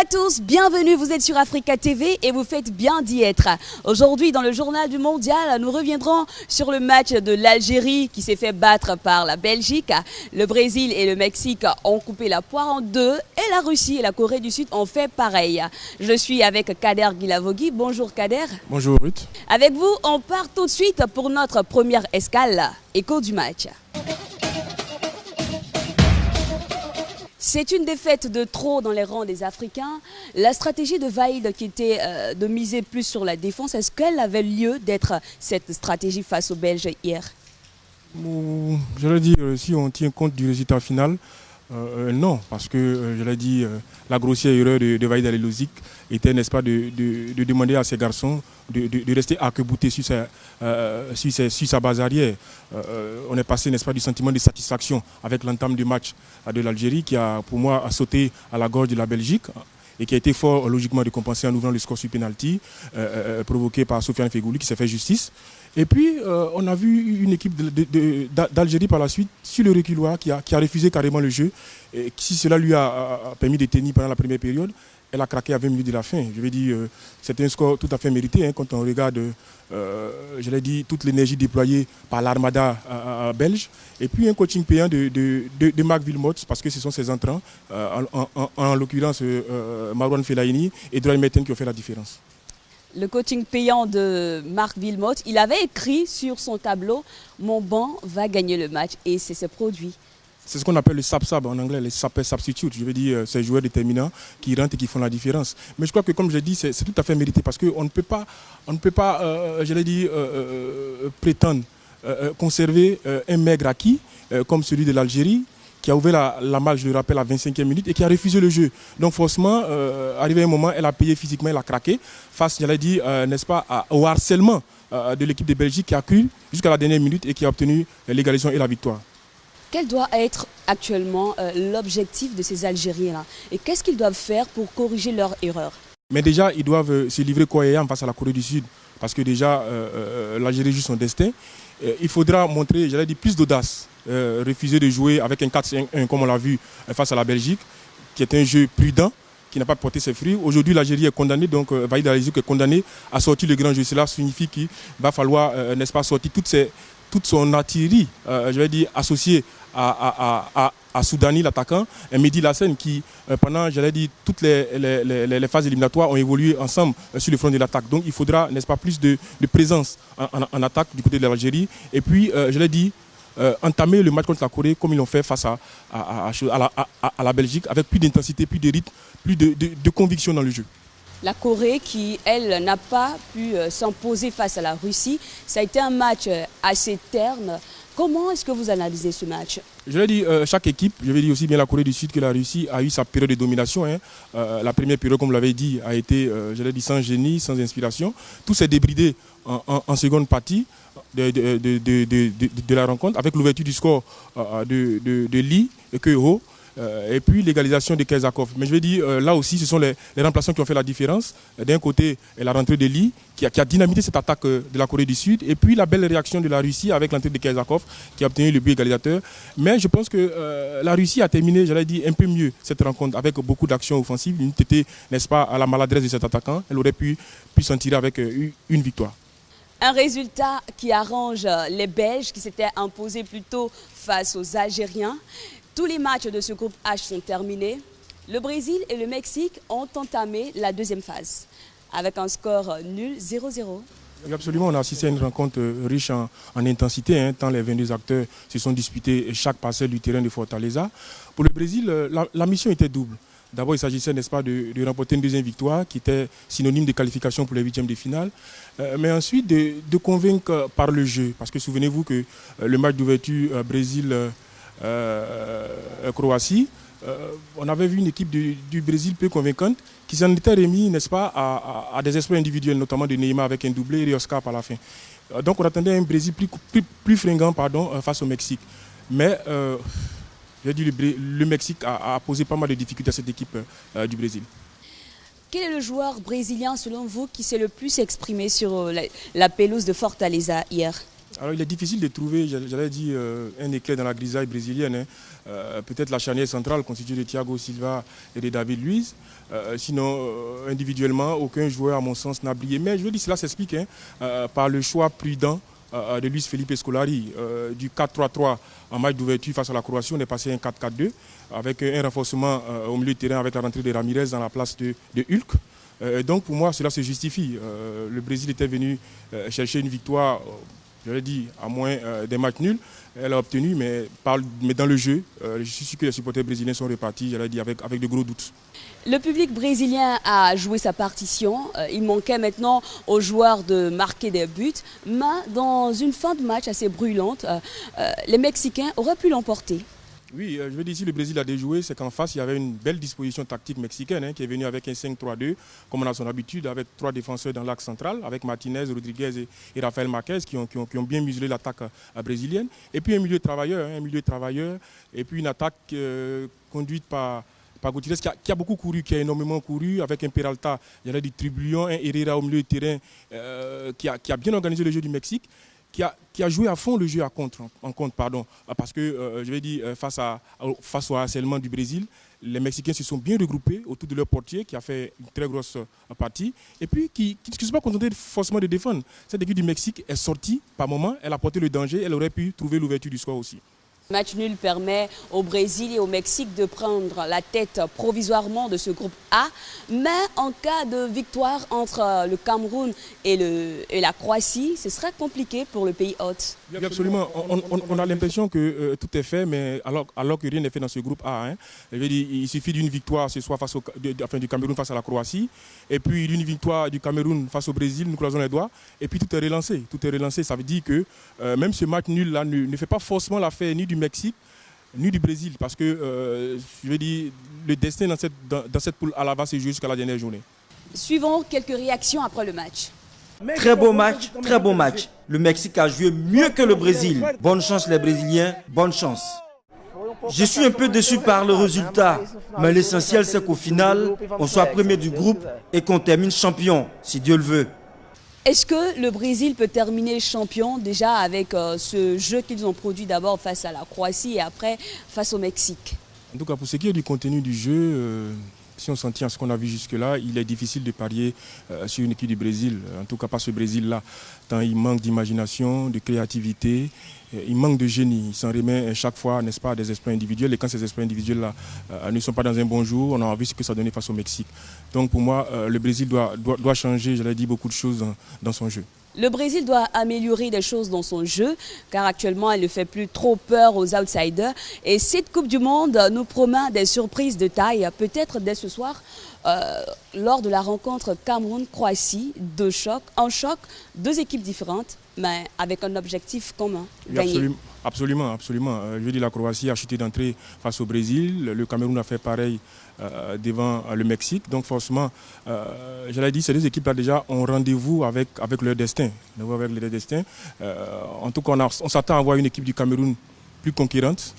à tous, bienvenue, vous êtes sur Africa TV et vous faites bien d'y être. Aujourd'hui, dans le journal du mondial, nous reviendrons sur le match de l'Algérie qui s'est fait battre par la Belgique. Le Brésil et le Mexique ont coupé la poire en deux et la Russie et la Corée du Sud ont fait pareil. Je suis avec Kader Guilavogui. Bonjour Kader. Bonjour Ruth. Avec vous, on part tout de suite pour notre première escale, écho du match. C'est une défaite de trop dans les rangs des Africains. La stratégie de Vaïd qui était de miser plus sur la défense, est-ce qu'elle avait lieu d'être cette stratégie face aux Belges hier? Je l'ai dit, si on tient compte du résultat final, non, parce que je l'ai dit, la grossière erreur de Vaïd Alilozic était, n'est-ce pas, de demander à ces garçons de rester arc-boutés sur sa base arrière. On est passé, n'est-ce pas, du sentiment de satisfaction avec l'entame du match de l'Algérie qui a, pour moi, sauté à la gorge de la Belgique et qui a été fort, logiquement, de compenser en ouvrant le score sur penalty provoqué par Sofiane Fegouli qui s'est fait justice. Et puis, on a vu une équipe d'Algérie par la suite, sur le reculoir, qui a refusé carrément le jeu. Et si cela lui a permis de tenir pendant la première période, elle a craqué à 20 minutes de la fin. Je vais dire, c'était un score tout à fait mérité hein, quand on regarde, je l'ai dit, toute l'énergie déployée par l'armada belge. Et puis un coaching payant de Marc Wilmots, parce que ce sont ses entrants, en l'occurrence Marouane Fellaini et Droy Mertens qui ont fait la différence. Le coaching payant de Marc Wilmots, il avait écrit sur son tableau « Mon banc va gagner le match » et c'est ce produit. C'est ce qu'on appelle le sab-sab en anglais, les sapper substitute. Je veux dire, ces joueurs déterminants qui rentrent et qui font la différence. Mais je crois que, comme je l'ai dit, c'est tout à fait mérité parce qu'on ne peut pas, je l'ai dit, prétendre conserver un maigre acquis comme celui de l'Algérie, qui a ouvert la marge, je le rappelle, à 25e minute et qui a refusé le jeu. Donc forcément, arrivé à un moment, elle a payé physiquement, elle a craqué face, je l'ai dit, n'est-ce pas, au harcèlement de l'équipe de Belgique qui a cru jusqu'à la dernière minute et qui a obtenu l'égalisation et la victoire. Quel doit être actuellement l'objectif de ces Algériens-là? Et qu'est-ce qu'ils doivent faire pour corriger leurs erreurs? Mais déjà, ils doivent se livrer corps et âme face à la Corée du Sud. Parce que déjà, l'Algérie joue son destin. Il faudra montrer, j'allais dire, plus d'audace. Refuser de jouer avec un 4-5-1 comme on l'a vu face à la Belgique, qui est un jeu prudent, qui n'a pas porté ses fruits. Aujourd'hui, l'Algérie est condamnée, donc Vaïd Alilozic est condamné à sortir le grand jeu. Cela signifie qu'il va falloir, n'est-ce pas, sortir toute son artillerie, je vais dire, associée à Soudani, l'attaquant, et Mehdi Lassène qui, pendant, j'allais dire, toutes les phases éliminatoires ont évolué ensemble sur le front de l'attaque. Donc il faudra, n'est-ce pas, plus de présence en attaque du côté de l'Algérie. Et puis, je l'ai dit, entamer le match contre la Corée comme ils l'ont fait face à la Belgique, avec plus d'intensité, plus de rythme, plus de conviction dans le jeu. La Corée qui, elle, n'a pas pu s'imposer face à la Russie. Ça a été un match assez terne. Comment est-ce que vous analysez ce match? Je l'ai dit, chaque équipe, je vais dire aussi bien la Corée du Sud que la Russie, a eu sa période de domination. Hein. La première période, comme vous l'avez dit, a été, je l'ai dit, sans génie, sans inspiration. Tout s'est débridé en seconde partie de la rencontre, avec l'ouverture du score de Lee et Keho. Et puis l'égalisation de Kezakov. Mais je vais dire, là aussi, ce sont les remplaçants qui ont fait la différence. D'un côté, la rentrée de Lee, qui a dynamité cette attaque de la Corée du Sud. Et puis la belle réaction de la Russie avec l'entrée de Kezakov, qui a obtenu le but égalisateur. Mais je pense que la Russie a terminé, j'allais dire, un peu mieux cette rencontre, avec beaucoup d'actions offensives. Une était, n'est-ce pas, à la maladresse de cet attaquant. Elle aurait pu s'en tirer avec une victoire. Un résultat qui arrange les Belges, qui s'étaient imposés plutôt face aux Algériens. Tous les matchs de ce groupe H sont terminés. Le Brésil et le Mexique ont entamé la deuxième phase avec un score nul 0-0. Absolument, on a assisté à une rencontre riche en intensité, hein, tant les 22 acteurs se sont disputés chaque parcelle du terrain de Fortaleza. Pour le Brésil, la mission était double. D'abord, il s'agissait, n'est-ce pas, de remporter une deuxième victoire qui était synonyme de qualification pour les huitièmes de finale. Mais ensuite, de convaincre par le jeu. Parce que souvenez-vous que le match d'ouverture Brésil-Croatie, on avait vu une équipe du Brésil peu convaincante qui s'en était remis, n'est-ce pas, à des exploits individuels, notamment de Neymar avec un doublé et Oscar par la fin. Donc on attendait un Brésil plus fringant face au Mexique. Mais j'ai dit, le Mexique a posé pas mal de difficultés à cette équipe du Brésil. Quel est le joueur brésilien, selon vous, qui s'est le plus exprimé sur la pelouse de Fortaleza hier? Alors il est difficile de trouver, j'allais dire, un éclair dans la grisaille brésilienne. Peut-être la charnière centrale constituée de Thiago Silva et de David Luiz. Sinon, individuellement, aucun joueur, à mon sens, n'a brillé. Mais je veux dire, cela s'explique par le choix prudent de Luis Felipe Scolari. Du 4-3-3 en match d'ouverture face à la Croatie, on est passé à un 4-4-2 avec un renforcement au milieu de terrain avec la rentrée de Ramirez dans la place de Hulk. Donc pour moi, cela se justifie. Le Brésil était venu chercher une victoire, je l'ai dit, à moins des matchs nuls. Elle a obtenu, mais dans le jeu, je suis sûr que les supporters brésiliens sont repartis, je l'ai dit, avec de gros doutes. Le public brésilien a joué sa partition. Il manquait maintenant aux joueurs de marquer des buts. Mais dans une fin de match assez brûlante, les Mexicains auraient pu l'emporter. Oui, je veux dire, si le Brésil a déjoué, c'est qu'en face, il y avait une belle disposition tactique mexicaine qui est venue avec un 5-3-2, comme on a son habitude, avec 3 défenseurs dans l'axe central, avec Martinez, Rodriguez et Rafael Marquez, qui ont bien muselé l'attaque brésilienne. Et puis un milieu de travailleurs, et puis une attaque conduite par Gutiérrez, qui a beaucoup couru, qui a énormément couru, avec un Peralta, il y a des Tribullion, un Herrera au milieu de terrain, qui a bien organisé le jeu du Mexique. Qui a joué à fond le jeu en contre, parce que, je vais dire, face au harcèlement du Brésil, les Mexicains se sont bien regroupés autour de leur portier, qui a fait une très grosse partie, et puis qui ne se sont pas contentés forcément de défendre. Cette équipe du Mexique est sortie par moment, elle a porté le danger, elle aurait pu trouver l'ouverture du score aussi. Le match nul permet au Brésil et au Mexique de prendre la tête provisoirement de ce groupe A. Mais en cas de victoire entre le Cameroun et la Croatie, ce sera compliqué pour le pays hôte. Oui, absolument. On a l'impression que tout est fait, mais alors que rien n'est fait dans ce groupe A. Je veux dire, il suffit d'une victoire ce soir du Cameroun face à la Croatie, et puis d'une victoire du Cameroun face au Brésil, nous croisons les doigts, et puis tout est relancé. Tout est relancé. Ça veut dire que même ce match nul-là ne fait pas forcément l'affaire ni du Mexique, ni du Brésil, parce que je veux dire, le destin dans cette poule A va se jouer jusqu'à la dernière journée. Suivons quelques réactions après le match. Très beau match, très beau match. Le Mexique a joué mieux que le Brésil. Bonne chance les Brésiliens, bonne chance. Je suis un peu déçu par le résultat, mais l'essentiel c'est qu'au final, on soit premier du groupe et qu'on termine champion, si Dieu le veut. Est-ce que le Brésil peut terminer champion déjà avec ce jeu qu'ils ont produit d'abord face à la Croatie et après face au Mexique? En tout cas, pour ce qui est du contenu du jeu, si on s'en tient à ce qu'on a vu jusque-là, il est difficile de parier sur une équipe du Brésil. En tout cas, pas ce Brésil-là. Tant il manque d'imagination, de créativité, il manque de génie. Il s'en remet chaque fois, n'est-ce pas, à des exploits individuels. Et quand ces exploits individuels-là ne sont pas dans un bon jour, on a vu ce que ça donnait face au Mexique. Donc pour moi, le Brésil doit changer, je l'ai dit, beaucoup de choses dans son jeu. Le Brésil doit améliorer des choses dans son jeu, car actuellement, elle ne fait plus trop peur aux outsiders. Et cette Coupe du Monde nous promet des surprises de taille, peut-être dès ce soir, lors de la rencontre Cameroun-Croatie, en choc, 2 équipes différentes, mais avec un objectif commun, gagner. Absolument. Je veux dire, la Croatie a chuté d'entrée face au Brésil, le Cameroun a fait pareil devant le Mexique. Donc forcément, j'allais dire, ces 2 équipes-là déjà ont rendez-vous avec leur destin. En tout cas, on s'attend à voir une équipe du Cameroun plus conquérante,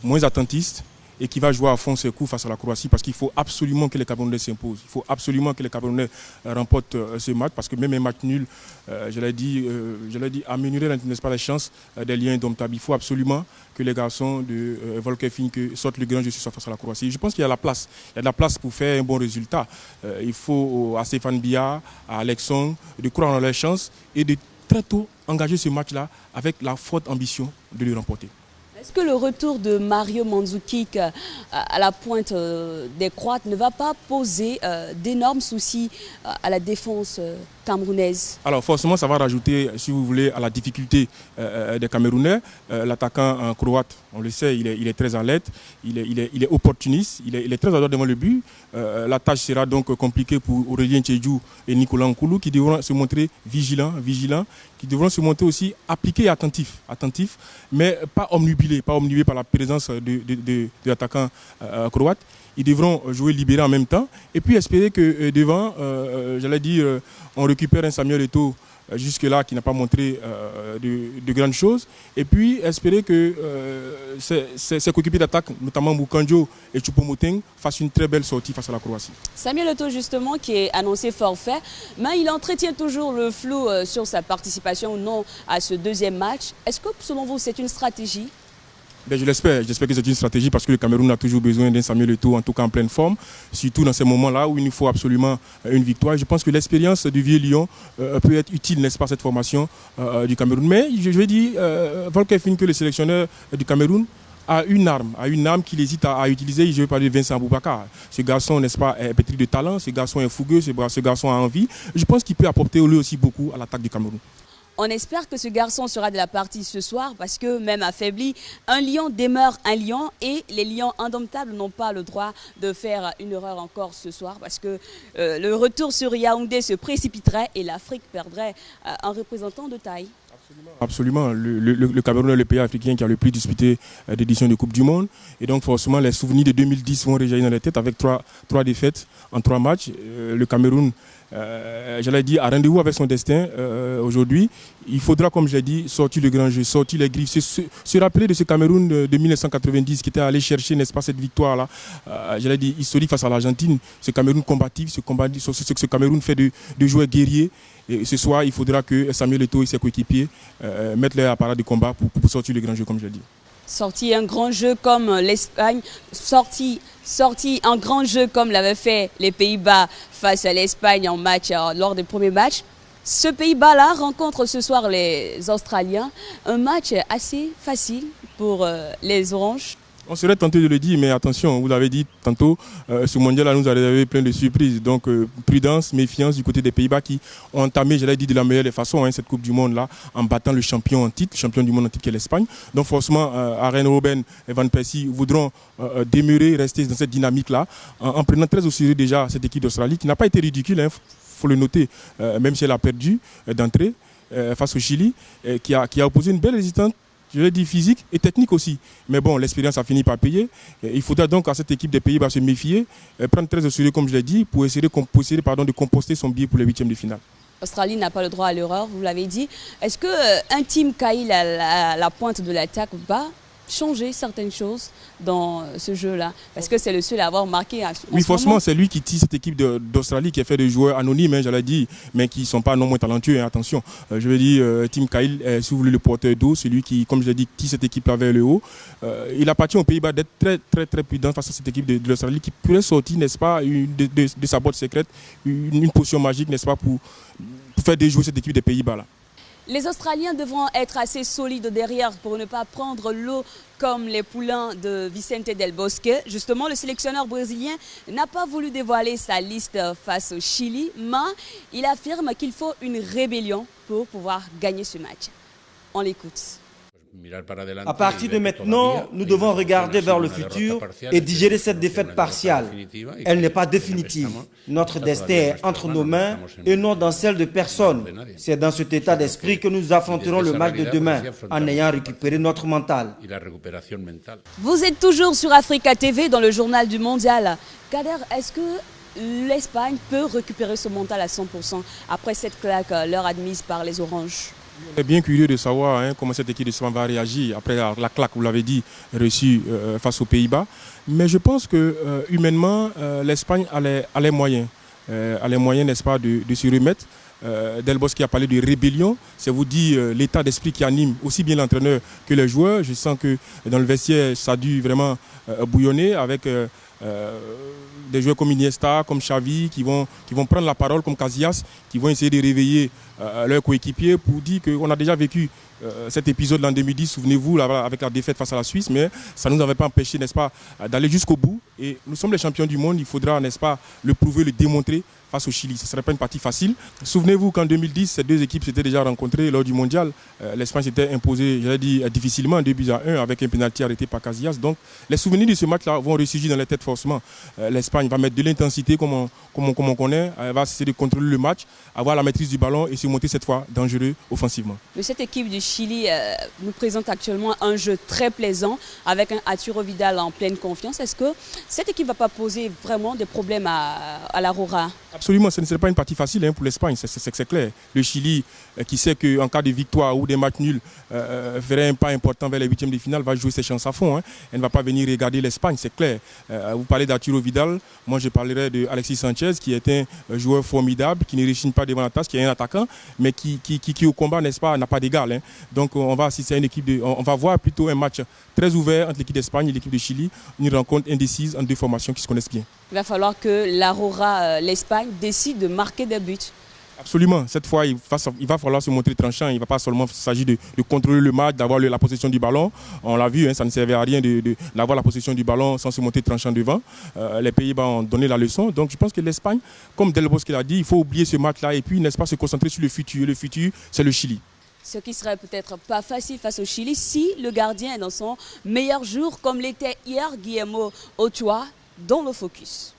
moins attentiste, et qui va jouer à fond ses coups face à la Croatie, parce qu'il faut absolument que les Camerounais s'imposent. Il faut absolument que les Camerounais remportent ce match, parce que même un match nul, je l'ai dit, améliorer, n'est-ce pas, les chances des liens indomptables. Il faut absolument que les garçons de Volker Finke sortent le grand jeu ce soir face à la Croatie. Je pense qu'il y a la place. Il y a de la place pour faire un bon résultat. Il faut à Stéphane Biya, à Alexandre, de croire en leurs chances et de très tôt engager ce match-là avec la forte ambition de le remporter. Est-ce que le retour de Mario Mandzukic à la pointe des Croates ne va pas poser d'énormes soucis à la défense camerounaise? Alors forcément, ça va rajouter, si vous voulez, à la difficulté des Camerounais. L'attaquant croate, on le sait, il est très alerte, il est opportuniste, il est très adroit devant le but. La tâche sera donc compliquée pour Aurélien Tchédjou et Nicolas Nkoulou, qui devront se montrer vigilants, qui devront se montrer aussi appliqués et attentifs, mais pas omnubilés par la présence de l'attaquant croate. Ils devront jouer libéré en même temps et puis espérer que devant, j'allais dire, on récupère un Samuel Eto'o jusque-là qui n'a pas montré de grandes choses. Et puis espérer que ses coéquipiers d'attaque, notamment Mukanjo et Choupo-Moting, fassent une très belle sortie face à la Croatie. Samuel Eto'o, justement, qui est annoncé forfait, mais il entretient toujours le flou sur sa participation ou non à ce deuxième match. Est-ce que, selon vous, c'est une stratégie? Ben, j'espère que c'est une stratégie parce que le Cameroun a toujours besoin d'un Samuel Eto'o, en tout cas en pleine forme, surtout dans ces moments-là où il nous faut absolument une victoire. Je pense que l'expérience du vieux Lion peut être utile, n'est-ce pas, cette formation du Cameroun. Mais je vais dire, Volker Finke, le sélectionneur du Cameroun, a une arme qu'il hésite à utiliser. Je veux parler de Vincent Boubacar. Ce garçon, n'est-ce pas, est pétri de talent, ce garçon est fougueux, ce garçon a envie. Je pense qu'il peut apporter lui aussi beaucoup à l'attaque du Cameroun. On espère que ce garçon sera de la partie ce soir parce que même affaibli, un lion demeure un lion et les lions indomptables n'ont pas le droit de faire une erreur encore ce soir parce que le retour sur Yaoundé se précipiterait et l'Afrique perdrait un représentant de taille. Absolument. Le Cameroun est le pays africain qui a le plus disputé d'éditions de Coupe du Monde. Et donc forcément, les souvenirs de 2010 vont réjaillir dans les têtes avec trois défaites en 3 matchs. Le Cameroun, j'allais dire, a rendez-vous avec son destin aujourd'hui. Il faudra, comme je l'ai dit, sortir le grand jeu, sortir les griffes, se rappeler de ce Cameroun de 1990 qui était allé chercher, n'est-ce pas, cette victoire-là, j'allais dire, historique face à l'Argentine. Ce Cameroun combatif, ce Cameroun fait de joueurs guerriers. Et ce soir, il faudra que Samuel Eto'o et ses coéquipiers mettent leur appareil de combat pour sortir le grand jeu, comme je l'ai dit. Sorti un grand jeu comme l'Espagne, sorti un grand jeu comme l'avaient fait les Pays-Bas face à l'Espagne en match lors des premiers matchs. Ce Pays-Bas-là rencontre ce soir les Australiens. Un match assez facile pour les Oranges. On serait tenté de le dire, mais attention, vous l'avez dit tantôt, ce mondial nous a réservé plein de surprises. Donc prudence, méfiance du côté des Pays-Bas qui ont entamé, j'allais dire, de la meilleure des façons, cette Coupe du Monde-là, en battant le champion en titre, champion du monde en titre qui est l'Espagne. Donc forcément, Arjen Robben et Van Persie voudront demeurer, rester dans cette dynamique-là, en prenant très au sérieux déjà cette équipe d'Australie, qui n'a pas été ridicule, faut le noter, même si elle a perdu d'entrée face au Chili, qui a opposé une belle résistance, je l'ai dit, physique et technique aussi. Mais bon, l'expérience a fini par payer. Il faudra donc à cette équipe des Pays-Bas se méfier, prendre très au sérieux, comme je l'ai dit, pour essayer de composter son billet pour les 8e de finale. L'Australie n'a pas le droit à l'erreur, vous l'avez dit. Est-ce qu'un Tim Cahill à la pointe de l'attaque va changer certaines choses dans ce jeu-là? Parce que c'est le seul à avoir marqué. Oui, forcément, c'est lui qui tire cette équipe d'Australie qui est fait de joueurs anonymes, j'allais dire, mais qui ne sont pas non moins talentueux, attention. Je veux dire, Tim Cahill, si vous voulez, le porteur d'eau, c'est lui qui, comme je l'ai dit, tire cette équipe-là vers le haut. Il appartient aux Pays-Bas d'être très, très, très prudent face à cette équipe de l'Australie qui pourrait sortir, n'est-ce pas, de sa boîte secrète, une potion magique, n'est-ce pas, pour faire déjouer cette équipe des Pays-Bas là. Les Australiens devront être assez solides derrière pour ne pas prendre l'eau comme les poulains de Vicente Del Bosque. Justement, le sélectionneur brésilien n'a pas voulu dévoiler sa liste face au Chili, mais il affirme qu'il faut une rébellion pour pouvoir gagner ce match. On l'écoute. À partir de maintenant, nous devons regarder vers le futur et digérer cette défaite partielle. Elle n'est pas définitive. Notre destin est entre nos mains et non dans celle de personne. C'est dans cet état d'esprit que nous affronterons le match de demain, en ayant récupéré notre mental. Vous êtes toujours sur Africa TV dans le journal du mondial. Kader, est-ce que l'Espagne peut récupérer ce mental à 100% après cette claque leur admise par les Oranges? On est bien curieux de savoir comment cette équipe de l'Espagne va réagir après la claque, vous l'avez dit, reçue face aux Pays-Bas. Mais je pense que humainement, l'Espagne a les moyens, n'est-ce pas, de se remettre. Del Bosque a parlé de rébellion, c'est vous dire l'état d'esprit qui anime aussi bien l'entraîneur que les joueurs. Je sens que dans le vestiaire, ça a dû vraiment bouillonner avec des joueurs comme Iniesta, comme Xavi, qui vont prendre la parole, comme Casillas, qui vont essayer de réveiller leurs coéquipiers pour dire qu'on a déjà vécu cet épisode en 2010, souvenez-vous, avec la défaite face à la Suisse, mais ça ne nous avait pas empêché, n'est-ce pas, d'aller jusqu'au bout. Et nous sommes les champions du monde, il faudra, n'est-ce pas, le prouver, le démontrer face au Chili. Ce ne serait pas une partie facile. Souvenez-vous qu'en 2010, ces deux équipes s'étaient déjà rencontrées lors du mondial. L'Espagne s'était imposée, j'allais dire, difficilement, 2-1 avec un pénalty arrêté par Casillas. Donc, les souvenirs de ce match-là vont ressurgir dans les têtes forcément. L'Espagne va mettre de l'intensité comme on connaît. Elle va essayer de contrôler le match, avoir la maîtrise du ballon et se monter cette fois dangereux offensivement. Mais cette équipe du Chili nous présente actuellement un jeu très plaisant avec un Arturo Vidal en pleine confiance. Est-ce que cette équipe ne va pas poser vraiment des problèmes à l'Aurora. Absolument, ce ne serait pas une partie facile pour l'Espagne, c'est clair. Le Chili, qui sait qu'en cas de victoire ou des matchs nuls, ferait un pas important vers les huitièmes de finale, va jouer ses chances à fond. Elle ne va pas venir regarder l'Espagne, c'est clair. Vous parlez d'Arturo Vidal, moi je parlerai d'Alexis Sanchez, qui est un joueur formidable, qui ne réchigne pas devant la tâche, qui est un attaquant, mais qui au combat, n'est-ce pas, n'a pas d'égal. Donc on va assister à une équipe, on va voir plutôt un match très ouvert entre l'équipe d'Espagne et l'équipe de Chili, une rencontre indécise entre deux formations qui se connaissent bien. Il va falloir que l'Aurora, l'Espagne, décide de marquer des buts. Absolument. Cette fois, il va falloir se montrer tranchant. Il ne va pas seulement s'agir de contrôler le match, d'avoir la possession du ballon. On l'a vu, ça ne servait à rien d'avoir la possession du ballon sans se montrer tranchant devant. Les Pays-Bas ont donné la leçon. Donc je pense que l'Espagne, comme Del Bosque l'a dit, il faut oublier ce match-là et puis, n'est-ce pas, se concentrer sur le futur. Le futur, c'est le Chili. Ce qui serait peut-être pas facile face au Chili si le gardien est dans son meilleur jour, comme l'était hier Guillermo Ochoa dans le focus.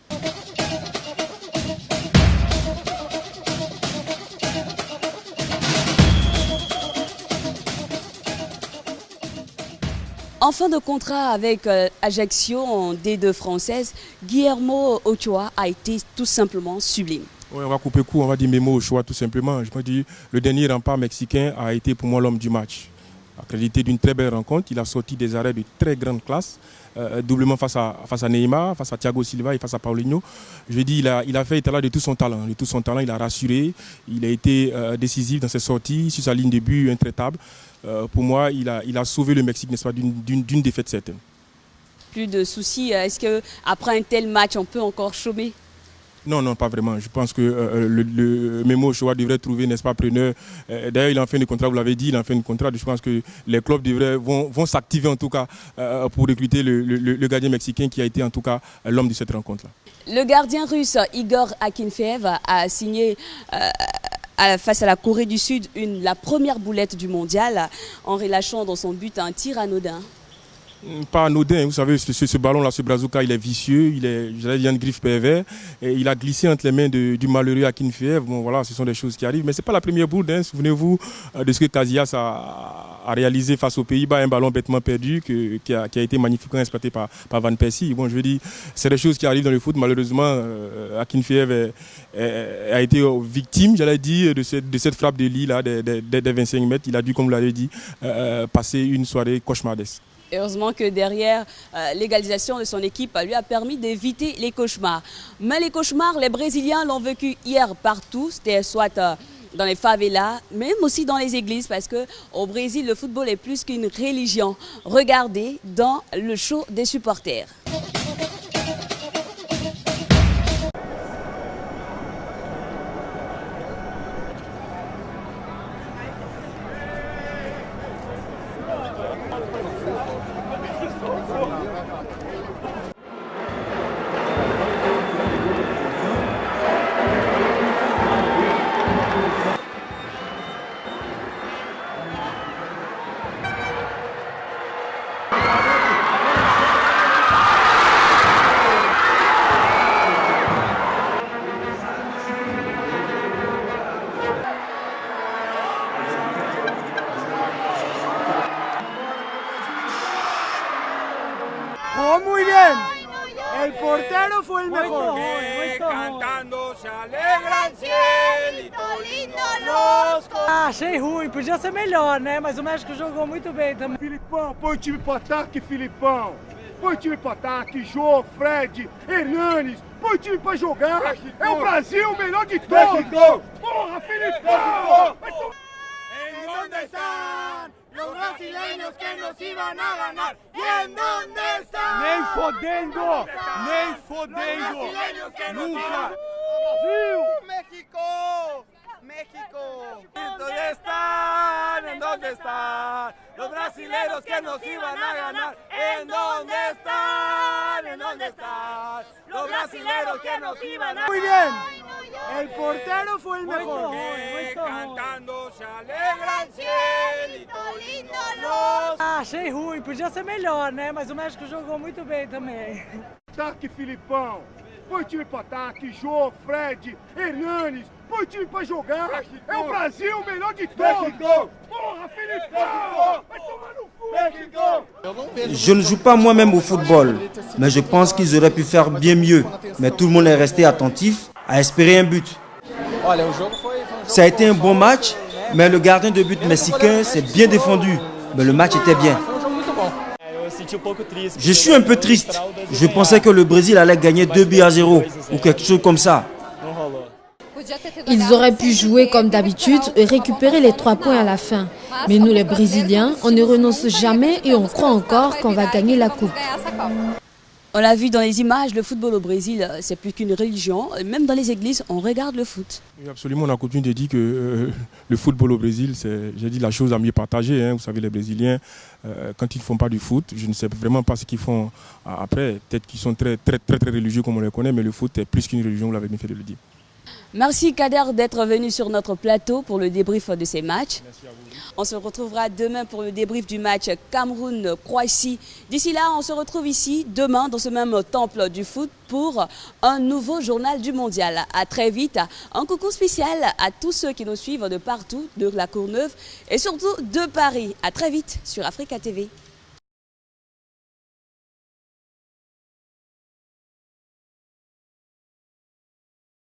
En fin de contrat avec Ajaccio en D2 française, Guillermo Ochoa a été tout simplement sublime. Oui, on va couper court, on va dire Memo Ochoa tout simplement. Je me dis, le dernier rempart mexicain a été pour moi l'homme du match. Accrédité d'une très belle rencontre, il a sorti des arrêts de très grande classe, doublement face à Neymar, face à Thiago Silva et face à Paulinho. Je dis, il a fait état de tout son talent. De tout son talent, il a rassuré, il a été décisif dans ses sorties, sur sa ligne de but intraitable. Pour moi, il a sauvé le Mexique, n'est-ce pas, d'une défaite certaine. Plus de soucis, est-ce qu'après un tel match, on peut encore chômer? Non, pas vraiment. Je pense que le Memo Ochoa devrait trouver, n'est-ce pas, preneur. D'ailleurs, il est en fin de contrat, vous l'avez dit, il est en fin de contrat. Je pense que les clubs vont s'activer en tout cas pour recruter le gardien mexicain qui a été en tout cas l'homme de cette rencontre-là. Le gardien russe Igor Akinfeev a signé face à la Corée du Sud la première boulette du mondial en relâchant dans son but un tir anodin. Pas anodin, vous savez, ce ballon-là, ce bazooka, il est vicieux, il a une griffe pervers, et il a glissé entre les mains du malheureux Akinfeev. Bon, voilà, ce sont des choses qui arrivent, mais ce n'est pas la première bourde. Souvenez-vous de ce que Casillas a réalisé face aux Pays-Bas, un ballon bêtement perdu qui a été magnifiquement exploité par Van Persie. Bon, je veux dire, c'est des choses qui arrivent dans le foot. Malheureusement, Akinfeev a été victime, j'allais dire, de cette frappe de Lee là, des 25 mètres. Il a dû, comme vous l'avez dit, passer une soirée cauchemardesque. Heureusement que derrière, l'égalisation de son équipe lui a permis d'éviter les cauchemars. Mais les cauchemars, les Brésiliens l'ont vécu hier partout, c'était soit dans les favelas, même aussi dans les églises, parce qu'au Brésil, le football est plus qu'une religion. Regardez dans le show des supporters. Muy bien. El portero fue el mejor. Cantando se alegra el cielito lindo los... Achei ruim, podia ser melhor, né? Mas o México jogou muito bem também. Filipão, põe o time pro ataque, Filipão. Põe o time pro ataque, Jô, Fred, Hernanes. Põe o time pra jogar. México. É o Brasil, o melhor de todos. México. Porra, Filipão. ¿En dónde están los brasileños que nos iban a ganar? ¿Y en dónde están? Nem fodendo! Nem fodendo! Nunca! Brasil! México! México! ¿En dónde están? ¿En dónde están los brasileños que nos iban a ganar? ¿En dónde están? ¿En dónde están los brasileños que nos iban a ganar? Muy bien. El portero fue el mejor. Cantando se alegra el cielito lindo los... Achei ruim, podia ser melhor, né? Mas o México jogou muito bem também. Ataque, Filipão. Põe o time pro ataque, Jô, Fred, Hernanes. põe o time pra jogar. É o Brasil o melhor de todos. Porra, Filipão! Vai tomar no cu! Je ne joue pas moi-même au football, mais je pense qu'ils auraient pu faire bien mieux. Mais tout le monde est resté attentif à espérer un but. Ça a été un bon match, mais le gardien de but mexicain s'est bien défendu. Mais le match était bien. Je suis un peu triste. Je pensais que le Brésil allait gagner 2-0 ou quelque chose comme ça. Ils auraient pu jouer comme d'habitude et récupérer les 3 points à la fin. Mais nous les Brésiliens, on ne renonce jamais et on croit encore qu'on va gagner la coupe. On l'a vu dans les images, le football au Brésil, c'est plus qu'une religion. Même dans les églises, on regarde le foot. Oui, absolument, on a coutume de dire que le football au Brésil, c'est, j'ai dit, la chose à mieux partager. Hein. Vous savez, les Brésiliens, quand ils ne font pas du foot, je ne sais vraiment pas ce qu'ils font après. Peut-être qu'ils sont très religieux comme on les connaît, mais le foot est plus qu'une religion, vous l'avez bien fait de le dire. Merci Kader d'être venu sur notre plateau pour le débrief de ces matchs. Merci à vous. On se retrouvera demain pour le débrief du match Cameroun-Croatie. D'ici là, on se retrouve ici demain dans ce même temple du foot pour un nouveau journal du mondial. À très vite. Un coucou spécial à tous ceux qui nous suivent de partout, de la Courneuve et surtout de Paris. À très vite sur Africa TV.